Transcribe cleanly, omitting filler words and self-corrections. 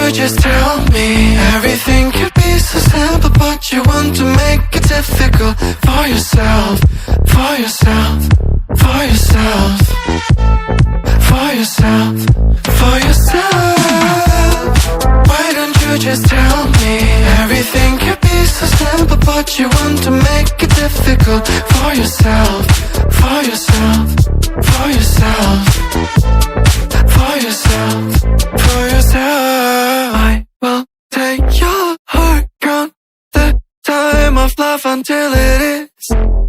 you just tell me? Everything could be so simple, but you want to make it difficult for yourself, for yourself, for yourself, for yourself, for yourself. Why don't you just tell me? Everything could be so simple, but you want to make it difficult for yourself, for yourself, for yourself, for yourself, for yourself. I will take your heart, count the time of love until it is